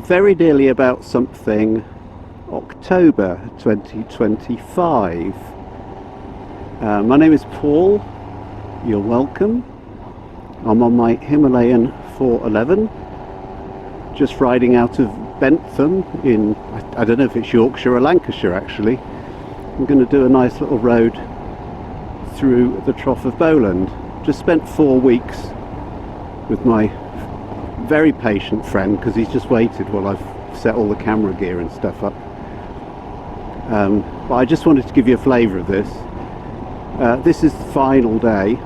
Very nearly about something October 2025. My name is Paul. You're welcome. I'm on my Himalayan 411, just riding out of Bentham in, I don't know if it's Yorkshire or Lancashire actually. I'm going to do a nice little road through the Trough of Bowland. Just spent 4 weeks with my very patient friend, because he's just waited while I've set all the camera gear and stuff up. But I just wanted to give you a flavour of this. This is the final day.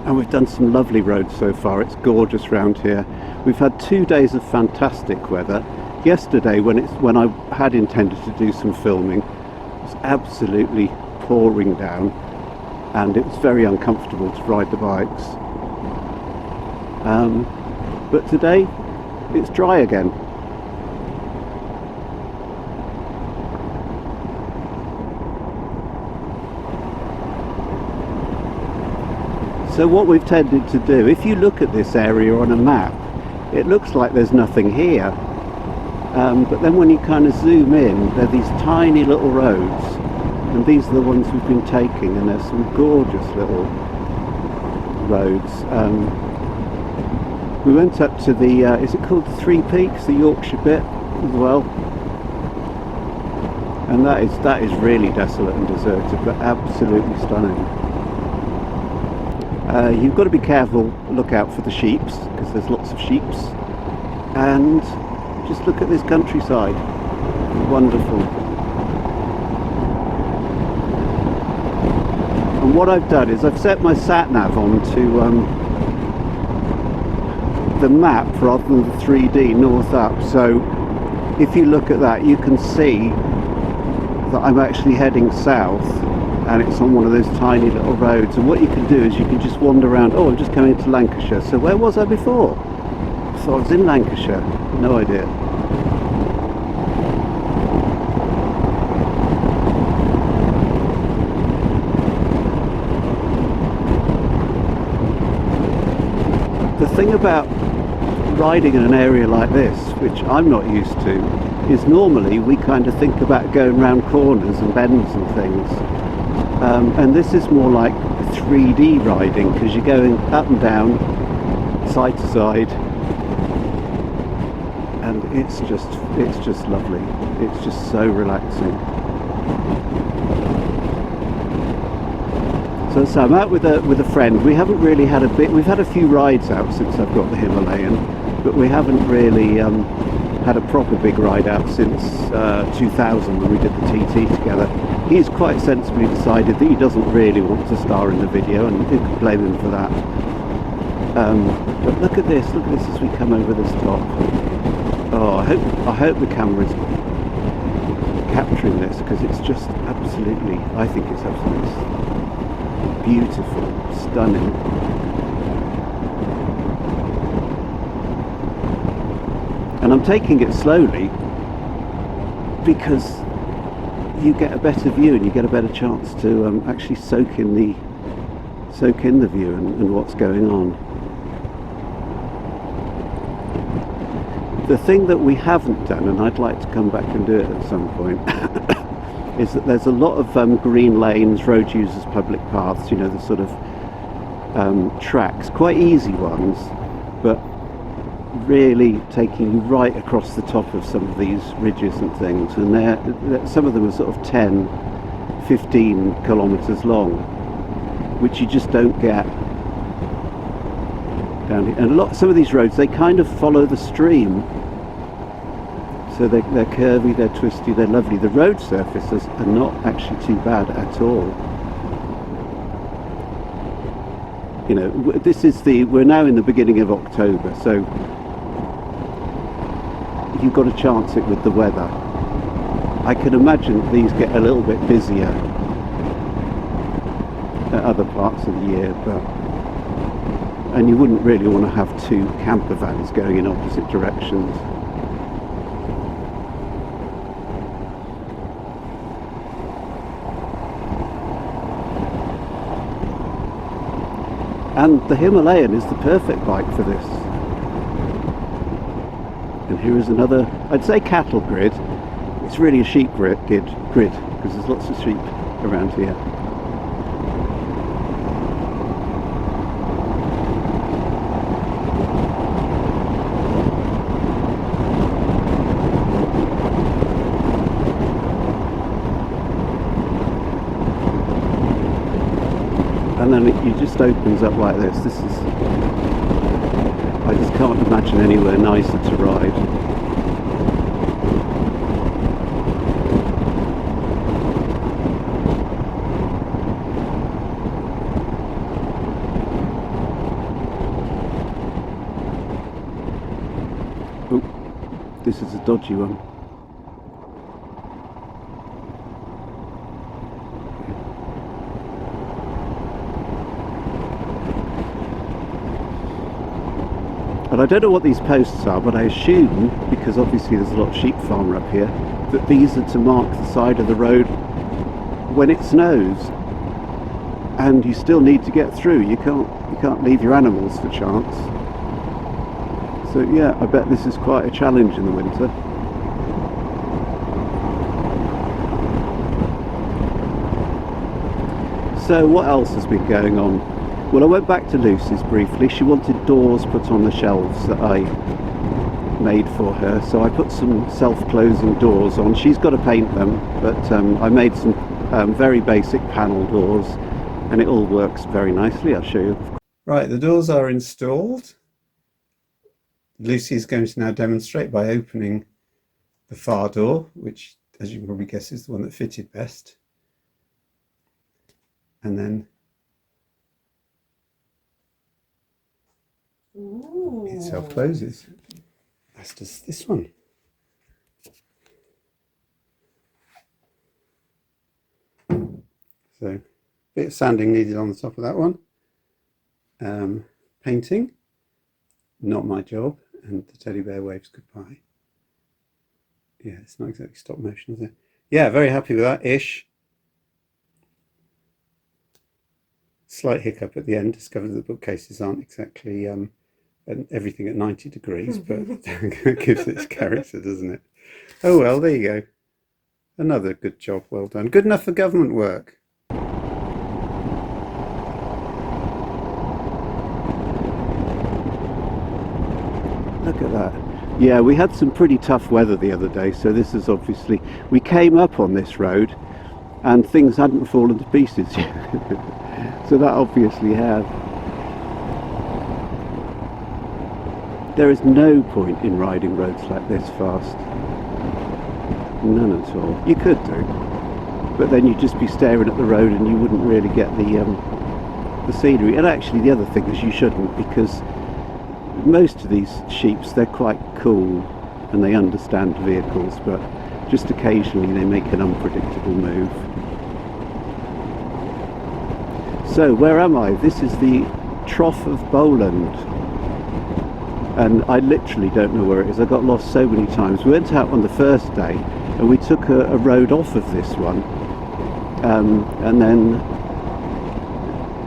And we've done some lovely roads so far. It's gorgeous round here. We've had 2 days of fantastic weather. Yesterday, when I had intended to do some filming, it was absolutely pouring down, and it was very uncomfortable to ride the bikes. But today it's dry again. So what we've tended to do, if you look at this area on a map, it looks like there's nothing here. But then when you kind of zoom in, there are these tiny little roads, and these are the ones we've been taking, and there's some gorgeous little roads. We went up to the, is it called the Three Peaks, the Yorkshire bit as well? And that is really desolate and deserted, but absolutely stunning. You've got to be careful, look out for the sheeps, because there's lots of sheeps. And just look at this countryside, wonderful. And what I've done is I've set my sat-nav onto the map rather than the 3D north up, so if you look at that you can see that I'm actually heading south, and it's on one of those tiny little roads. And what you can do is you can just wander around. Oh, I'm just coming into Lancashire. So where was I before? So I was in Lancashire, no idea. The thing about riding in an area like this, which I'm not used to, is normally we kind of think about going around corners and bends and things. And this is more like 3D riding, because you're going up and down, side to side, and it's just lovely. It's just so relaxing. So I'm out with a friend. We haven't really had we've had a few rides out since I've got the Himalayan, but we haven't really had a proper big ride out since 2000 when we did the TT together. He's quite sensibly decided that he doesn't really want to star in the video, and who can blame him for that. But look at this as we come over this top. Oh, I hope the camera's capturing this, because it's just absolutely, I think it's absolutely beautiful, stunning. And I'm taking it slowly because you get a better view, and you get a better chance to actually soak in the view and what's going on. The thing that we haven't done, and I'd like to come back and do it at some point, is that there's a lot of green lanes, road users, public paths, you know, the sort of tracks, quite easy ones, but really taking you right across the top of some of these ridges and things, and some of them are sort of 10-15 kilometers long, which you just don't get down here. And some of these roads, they kind of follow the stream, so they're curvy, they're twisty, they're lovely. The road surfaces are not actually too bad at all. You know, we're now in the beginning of October, so you've got to chance it with the weather. I can imagine these get a little bit busier at other parts of the year, and you wouldn't really want to have 2 camper vans going in opposite directions. And the Himalayan is the perfect bike for this. And here is another, I'd say cattle grid. It's really a sheep grid because there's lots of sheep around here. And then it just opens up like this. This is, I just can't imagine anywhere nicer to ride. Oh, this is a dodgy one. And I don't know what these posts are, but I assume, because obviously there's a lot of sheep farmer up here, that these are to mark the side of the road when it snows. And you still need to get through. You can't leave your animals for chance. So yeah, I bet this is quite a challenge in the winter. So what else has been going on? Well, I went back to Lucy's briefly. She wanted doors put on the shelves that I made for her, so I put some self-closing doors on. She's got to paint them, but I made some very basic panel doors, and it all works very nicely. I'll show you. Right, the doors are installed. Lucy is going to now demonstrate by opening the far door, which, as you can probably guess, is the one that fitted best. And then it self-closes, as does this one. So, a bit of sanding needed on the top of that one. Painting, not my job, and the teddy bear waves goodbye. Yeah, it's not exactly stop motion, is it? Yeah, very happy with that, ish. Slight hiccup at the end, discovered the bookcases aren't exactly everything at 90 degrees, but it gives it its character, doesn't it? Oh well, there you go. Another good job, well done. Good enough for government work. Look at that. Yeah, we had some pretty tough weather the other day, so this is obviously, we came up on this road and things hadn't fallen to pieces yet. So that obviously had. There is no point in riding roads like this fast. None at all. You could do, but then you'd just be staring at the road and you wouldn't really get the scenery. And actually the other thing is you shouldn't, because most of these sheeps, they're quite cool and they understand vehicles, but just occasionally they make an unpredictable move. So where am I? This is the Trough of Bowland, and I literally don't know where it is. I got lost so many times. We went out on the first day and we took a road off of this one, and then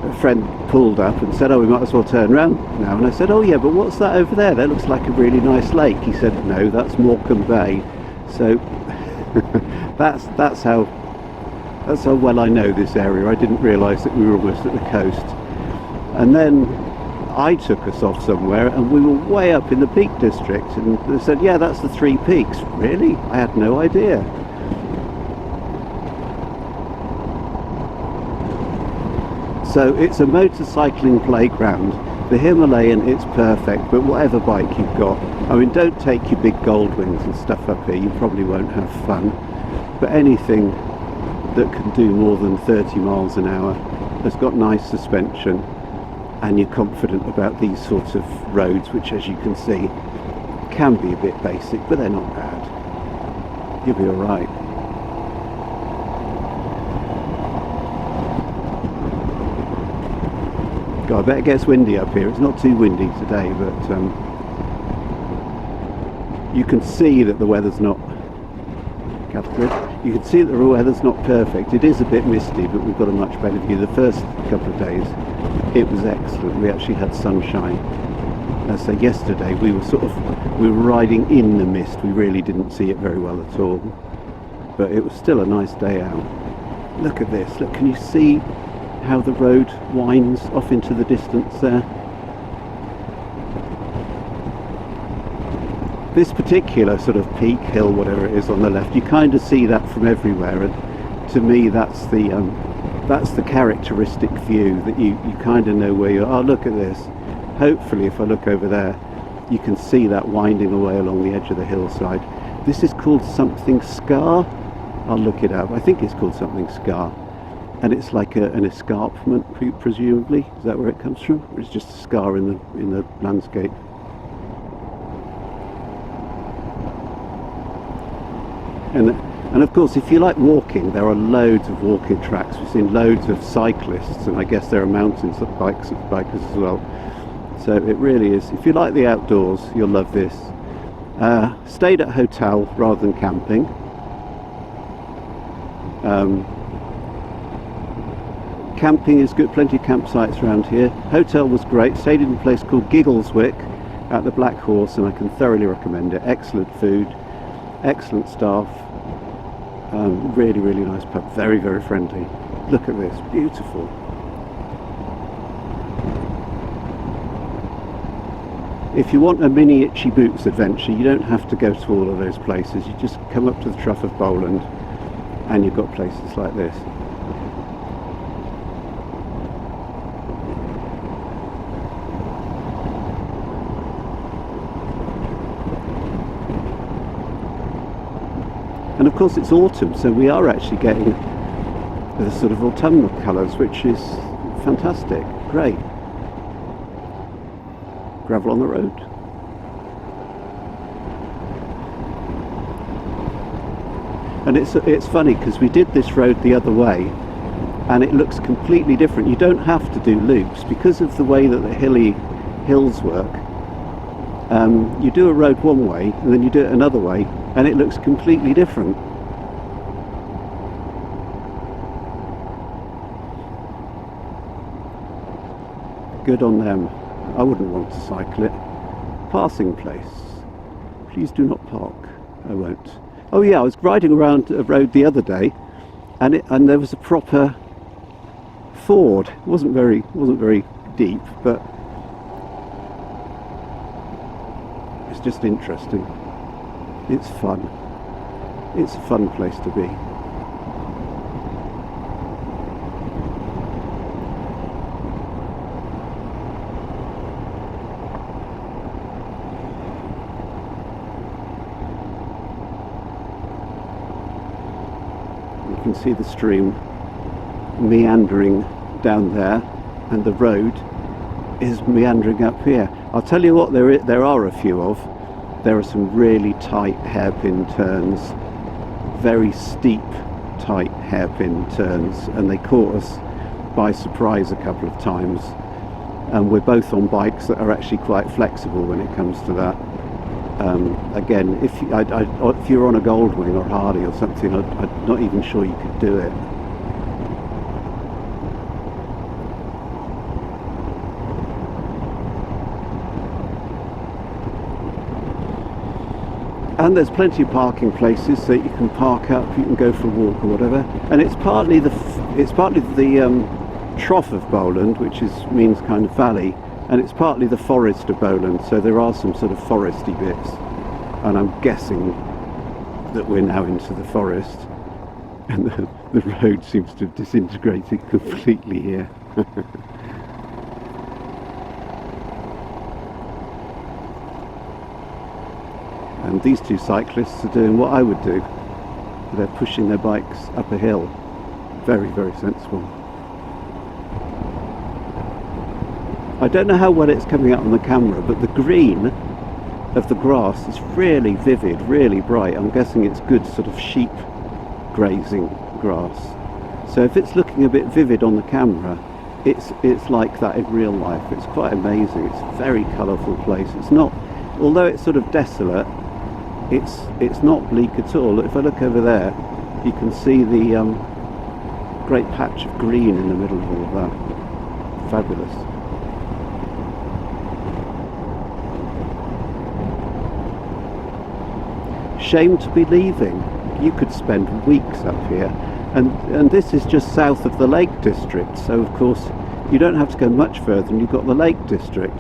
a friend pulled up and said, oh, we might as well turn around now. And I said, oh yeah, but what's that over there? That looks like a really nice lake. He said, no, that's Morecambe Bay. So that's how well I know this area. I didn't realise that we were almost at the coast. And then I took us off somewhere and we were way up in the Peak District, and they said, yeah, that's the Three Peaks. Really? I had no idea. So it's a motorcycling playground. The Himalayan, it's perfect, but whatever bike you've got, I mean, don't take your big Goldwings and stuff up here, you probably won't have fun. But anything that can do more than 30 miles an hour has got nice suspension, and you're confident about these sorts of roads, which, as you can see, can be a bit basic, but they're not bad. You'll be all right. God, I bet it gets windy up here. It's not too windy today, but you can see that the weather's not Catherine. You can see that the weather's not perfect. It is a bit misty, but we've got a much better view. The first couple of days, it was excellent. We actually had sunshine. So yesterday we were riding in the mist. We really didn't see it very well at all, but it was still a nice day out. Look at this. Look, can you see how the road winds off into the distance there? This particular sort of peak hill, whatever it is on the left, you kind of see that from everywhere, and to me that's the characteristic view that you kind of know where you are. Oh, look at this. Hopefully if I look over there you can see that winding away along the edge of the hillside. This is called something Scar. I'll look it up. I think it's called something Scar, and it's like an escarpment, presumably. Is that where it comes from? Or it's just a scar in the landscape? And of course, if you like walking, there are loads of walking tracks. We've seen loads of cyclists, and I guess there are mountains of bikers as well. So it really is. If you like the outdoors, you'll love this. Stayed at a hotel rather than camping. Camping is good. Plenty of campsites around here. Hotel was great. Stayed in a place called Giggleswick at the Black Horse, and I can thoroughly recommend it. Excellent food. Excellent staff, really, really nice pub, very, very friendly. Look at this, beautiful. If you want a mini Itchy Boots adventure, you don't have to go to all of those places. You just come up to the Trough of Bowland and you've got places like this. And of course it's autumn, so we are actually getting the sort of autumnal colours, which is fantastic, great. Gravel on the road. And it's funny because we did this road the other way and it looks completely different. You don't have to do loops because of the way that the hills work. You do a road one way and then you do it another way, and it looks completely different. Good on them. I wouldn't want to cycle it. Passing place. Please do not park. I won't. Oh yeah, I was riding around a road the other day, and there was a proper ford. It wasn't very deep, but it's just interesting. It's fun. It's a fun place to be. You can see the stream meandering down there, and the road is meandering up here. I'll tell you what there are a few of. There are some really tight hairpin turns, very steep, tight hairpin turns, and they caught us by surprise a couple of times. And we're both on bikes that are actually quite flexible when it comes to that. Again, if you're on a Goldwing or Harley or something, I'm not even sure you could do it. And there's plenty of parking places that you can park up, you can go for a walk or whatever. And it's partly the Trough of Bowland, which means kind of valley, and it's partly the Forest of Bowland, so there are some sort of foresty bits. And I'm guessing that we're now into the forest, and the road seems to have disintegrated completely here. And these two cyclists are doing what I would do. They're pushing their bikes up a hill. Very, very sensible. I don't know how well it's coming out on the camera, but the green of the grass is really vivid, really bright. I'm guessing it's good sort of sheep grazing grass. So if it's looking a bit vivid on the camera, it's like that in real life. It's quite amazing. It's a very colourful place. It's not, although it's sort of desolate, it's not bleak at all. If I look over there, you can see the great patch of green in the middle of all of that. Fabulous. Shame to be leaving. You could spend weeks up here, and this is just south of the Lake District, so of course you don't have to go much further and you've got the Lake District,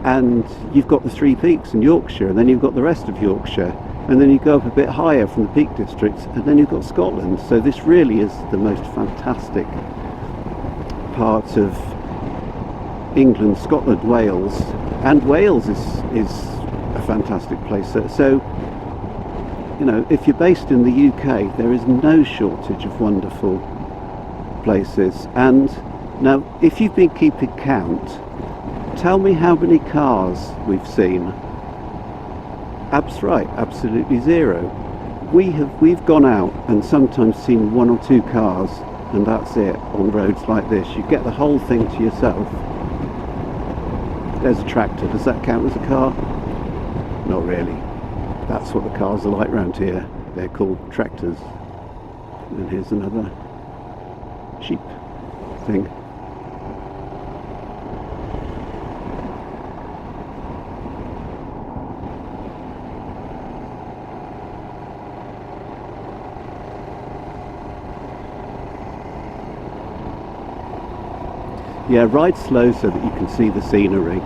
and you've got the Three Peaks in Yorkshire, and then you've got the rest of Yorkshire, and then you go up a bit higher from the Peak District, and then you've got Scotland. So this really is the most fantastic part of England, Scotland, Wales, and Wales is a fantastic place. So you know, if you're based in the UK, there is no shortage of wonderful places. And now, if you've been keeping count, tell me how many cars we've seen. That's right, absolutely zero. We've gone out and sometimes seen one or two cars, and that's it on roads like this. You get the whole thing to yourself. There's a tractor. Does that count as a car? Not really. That's what the cars are like around here. They're called tractors. And here's another sheep thing. Yeah, ride slow so that you can see the scenery.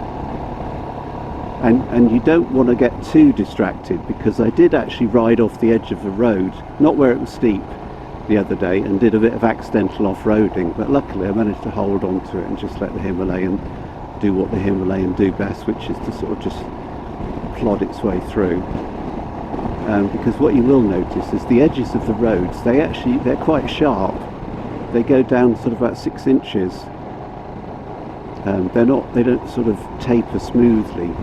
And you don't want to get too distracted, because I did actually ride off the edge of the road, not where it was steep, the other day, and did a bit of accidental off-roading, but luckily I managed to hold on to it and just let the Himalayan do what the Himalayan do best, which is to sort of just plod its way through. Because what you will notice is the edges of the roads, they're quite sharp. They go down sort of about 6 inches. They don't sort of taper smoothly.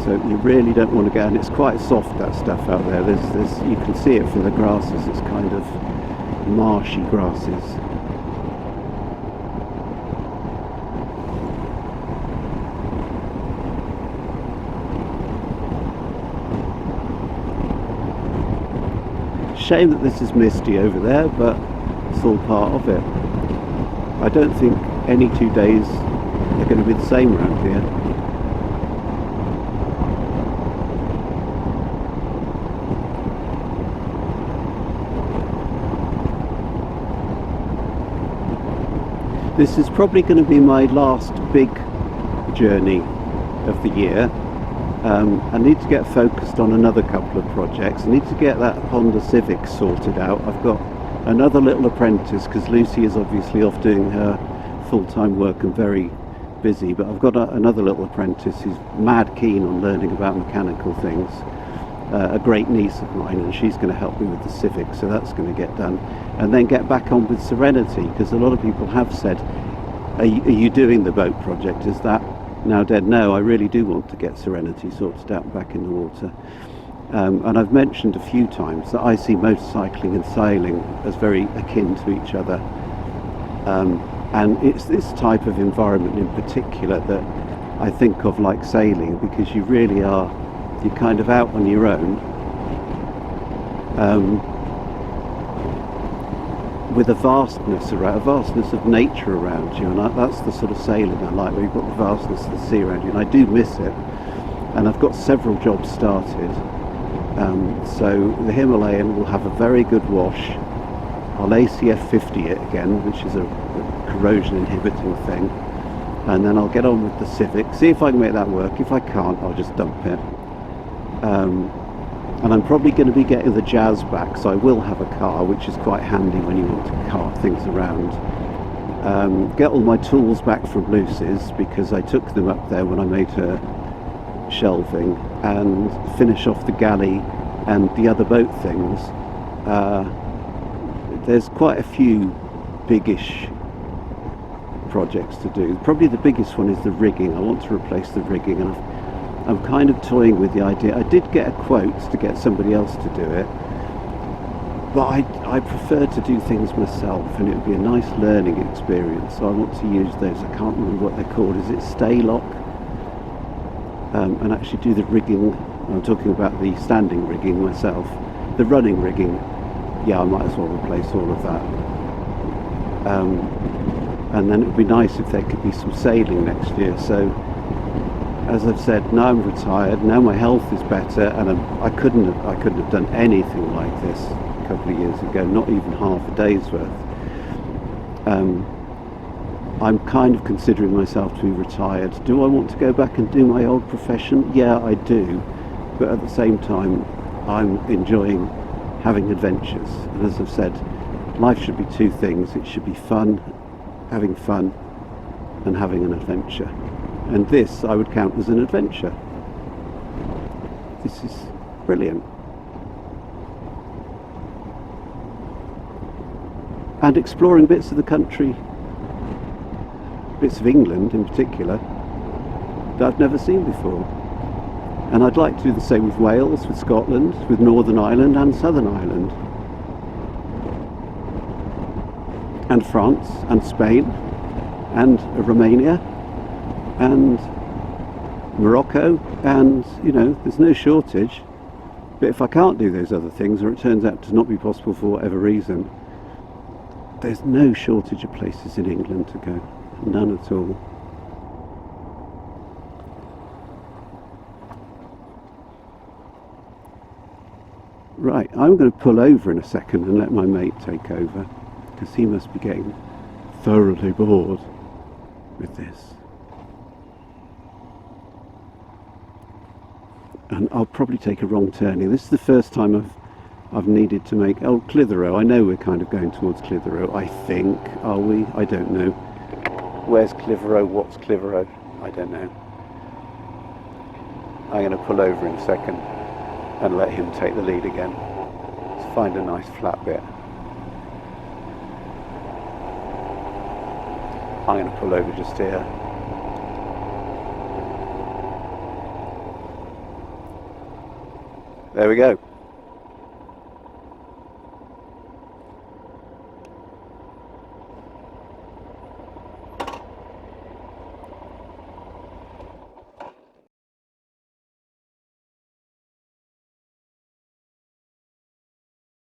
So you really don't want to go, and it's quite soft, that stuff out there. You can see it from the grasses. It's kind of marshy grasses. Shame that this is misty over there, but it's all part of it. I don't think any 2 days are going to be the same around here. This is probably going to be my last big journey of the year. I need to get focused on another couple of projects. I need to get that Honda Civic sorted out. I've got another little apprentice, because Lucy is obviously off doing her full-time work and very busy, but I've got another little apprentice who's mad keen on learning about mechanical things. A great niece of mine, and she's going to help me with the Civic, so that's going to get done. And then get back on with Serenity, because a lot of people have said, are you doing the boat project? Is that now dead? No, I really do want to get Serenity sorted out back in the water. And I've mentioned a few times that I see motorcycling and sailing as very akin to each other. And it's this type of environment in particular that I think of like sailing, because you really are, you're kind of out on your own, with a vastness of nature around you, and that's the sort of sailing I like, where you've got the vastness of the sea around you, and I do miss it. And I've got several jobs started, so the Himalayan will have a very good wash. I'll ACF 50 it again, which is a corrosion inhibiting thing, and then I'll get on with the Civic, see if I can make that work. If I can't, I'll just dump it. And I'm probably going to be getting the Jazz back, so I will have a car, which is quite handy when you want to cart things around. Get all my tools back from Lucy's, because I took them up there when I made her shelving, and finish off the galley and the other boat things. There's quite a few biggish projects to do. Probably the biggest one is the rigging. I want to replace the rigging, and I'm kind of toying with the idea. I did get a quote to get somebody else to do it, but I prefer to do things myself, and it would be a nice learning experience, so I want to use those. I can't remember what they're called. Is it stay lock? And actually do the rigging I'm talking about the standing rigging myself. The running rigging, yeah, I might as well replace all of that. And then it would be nice if there could be some sailing next year. So, as I've said, now I'm retired, now my health is better, and I couldn't have done anything like this a couple of years ago, not even half a day's worth. I'm kind of considering myself to be retired. Do I want to go back and do my old profession? Yeah, I do. But at the same time, I'm enjoying having adventures. And as I've said, life should be two things. It should be fun, having fun, and having an adventure. And this I would count as an adventure. This is brilliant. And exploring bits of the country, bits of England in particular, that I've never seen before. And I'd like to do the same with Wales, with Scotland, with Northern Ireland and Southern Ireland. And France, and Spain, and Romania, and Morocco, and, you know, there's no shortage. But if I can't do those other things, or it turns out to not be possible for whatever reason, there's no shortage of places in England to go. None at all. Right, I'm going to pull over in a second and let my mate take over, because he must be getting thoroughly bored with this. And I'll probably take a wrong turn here. This is the first time I've needed to make... Oh, Clitheroe. I know we're kind of going towards Clitheroe, I think. Are we? I don't know. Where's Clitheroe? What's Clitheroe? I don't know. I'm going to pull over in a second and let him take the lead again. Let's find a nice flat bit. I'm going to pull over just here. There we go.